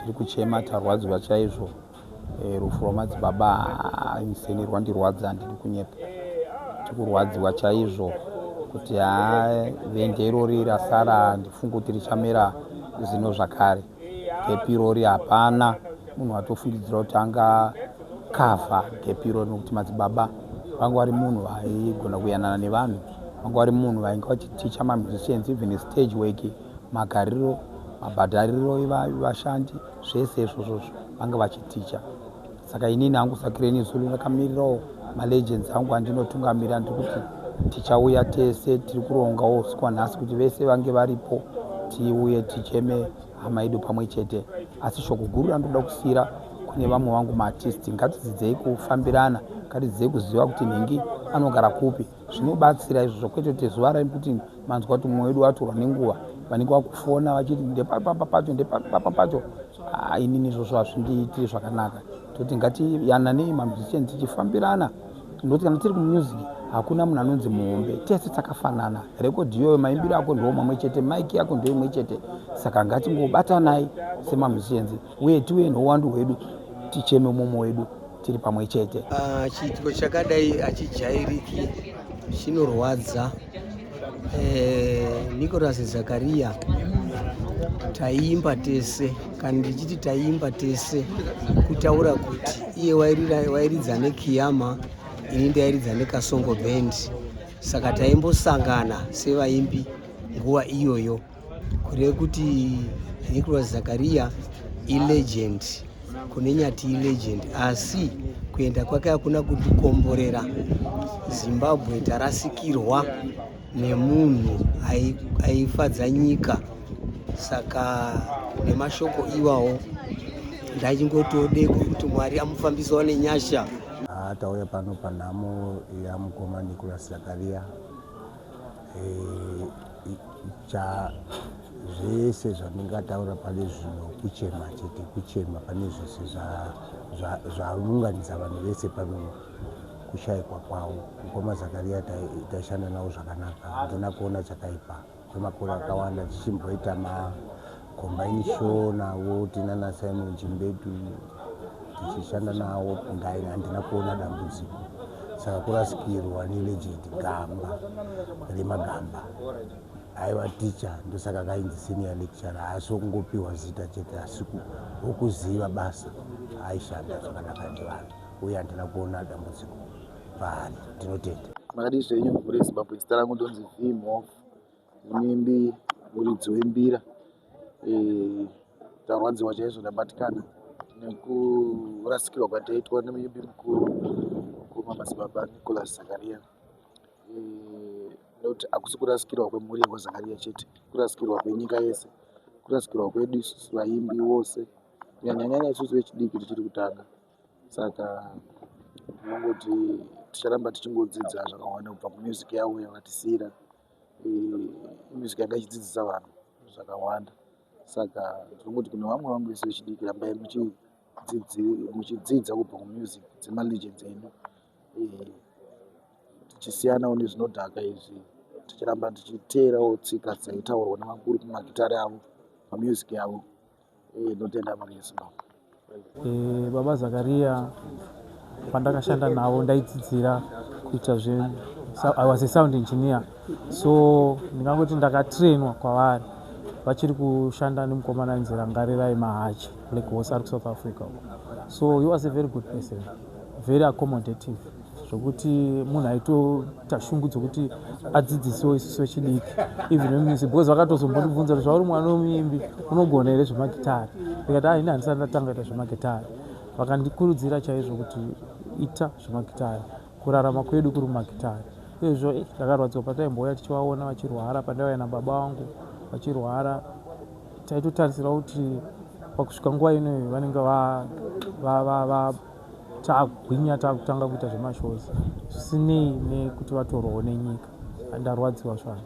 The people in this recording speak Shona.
tiri kuchema tarwadziwa chaizvo. Rufu rwamadzibaba iseni rwandirwadza, handidi kunyepa. Tiri kurwadziwa chaizvo kuti vende irori rasara, ndifunga kuti richamera zino zvakare. Gepi irori hapana munhu atofungidzira kuti angakavha gepi irori, nokuti madzibaba vanga vari munhu vaigona kuyanana nevanhu, vanga vari munhu vainge vachiticha mamusicians even stage work, magariro, mabhadhariro evashandi, zvese izvozvo vanga vachiticha. Saka inini hangu Zakireni Zulu ndakamirirawo malegends angu andinotungamirira, ndikuti tichauya tese, tiri kurongawo usiku hwanhasi kuti vese vange varipo, tiuye ticheme hama yedu pamwe chete. Asi shoko guru randoda kusiyira kune vamwe vangu maartisti, ngatidzidzei kufambirana, ngatidzidzei kuziva kuti nhingi anogara kupi. Zvinobatsira izvozvo, kwete kuti zuva raikuti manzwa kuti mumwe wedu watorwa nenguva, vanenge vakufona vachiti ndepapa pacho ndepapa pacho. Inini izvozvo hazvindiitiri zvakanaka. Toti ngatiyananei mamusicians tichifambirana, ndokuti kana tiri kumusic hakuna munhu anonzi muhombe, tese takafanana. Rekodhi iyoyo maimbiro ako ndiwo mamwe chete, maiki yako ndiyo imwe chete. Saka ngatingobatanai semamusicians uye tive nouwandu hwedu, ticheme umomo wedu tiri pamwe chete. Chiitiko chakadai hachijairiki, chinorwadza. Nicholas Zakaria taiimba tese, kana ndichiti taiimba tese kutaura kuti iye wairidza neKiyama, ini ndairidza neKasongo Band. Saka taimbosangana sevaimbi nguva iyoyo, kureva kuti Nicholas Zakaria ilegend, kunenyati ilegend, asi kuenda kwake hakuna kutikomborera. Zimbabwe tarasikirwa nemunhu aifadza nyika. Saka nemashoko iwawo ndachingotode kuti Mwari amufambisawo nenyasha. Tauya pano panhamo yamukoma Nicholas Zakaria. Zvese zvandingataura pane zvino kuchema chete, kuchema. Pane zvese zvaunganidza vanhu vese pano kushayikwa kwavo. Mukoma Zakaria taishanda nawo zvakanaka, handina kuona chakaipa. Kwemakore akawanda tichimboita macombine show nawo, tinana Simon Chimbetu tichishanda nawo, handina kuona dambudziko. Saka kurasikirwa nelegend Gamba reMagamba aiva ticha, ndosaka kainzi senior lecturer. Asi kungopiwa zita chete, asi wokuziva basa aishanda zvakanaka nevanhu, uye handina kuona dambudziko paari. Tinotenda. Makadii zvenyu mukuru weZimbabwe? Zita rangu ndonzi Vimhof, muimbi muridzi wembira. Tarwadziwa chaizvo, ndabatikana nekurasikirwa kwataitwa nemuimbi mukuru mukoma madzibaba Nicholas Zakaria. Nokuti hakusi kurasikirwa kwemhuri yakwaZakaria chete, kurasikirwa kwenyika yese, kurasikirwa kwedu isusu vaimbi vose, kunyanyanyanya isusu vechidiki tichiri kutanga. Saka tinongoti ticharamba tichingodzidza zvakawanda kubva mumusiki yavo yavatisiyira. Musiki yanga ichidzidzisa vanhu zvakawanda. Saka tinongoti kune vamwe vangu vese vechidiki, rambai muchidzidza kubva mumusiki dzemalegends edu, tichisiyanawo nezvinodhaka izvi, tichiramba tichiteerawo tsika dzaitaurwa nemakuru kumagitari avo, pamusiki yavo. Ndinotenda Mwari yeZimbabwe. Baba Zakaria pandakashanda navo ndaidzidzira kuita I was a sound engineer, so ndingangoti ndakatrainwa kwavari vachiri kushanda nemukomana ainzi Rangarirai Mahachi Black Horse ari kuSouth Africa. So he was a very good person, very accommodative, zvokuti munhu aitota shungu dzokuti adzidzisiwo isusu vechidiki, even wemusic, because vakatozombondibvunza kuti zvauri mwana wemuimbi unogona here zvemagitari. Ndikati ini handisati ndatanga ita zvemagitari. Vakandikurudzira chaizvo kuti ita zvemagitari, kurarama kwedu kuri mumagitari. Izvo ndakarwadziwa pataimbouya tichivaona vachirwara, pandaiuya nababa vangu vachirwara, taitotarisira kuti pakusvika nguva inoyi vanenge tagwinya takutanga kuita zvemashows, zvisinei nekuti vatorwawo nenyika. Ndarwadziwa zvavo.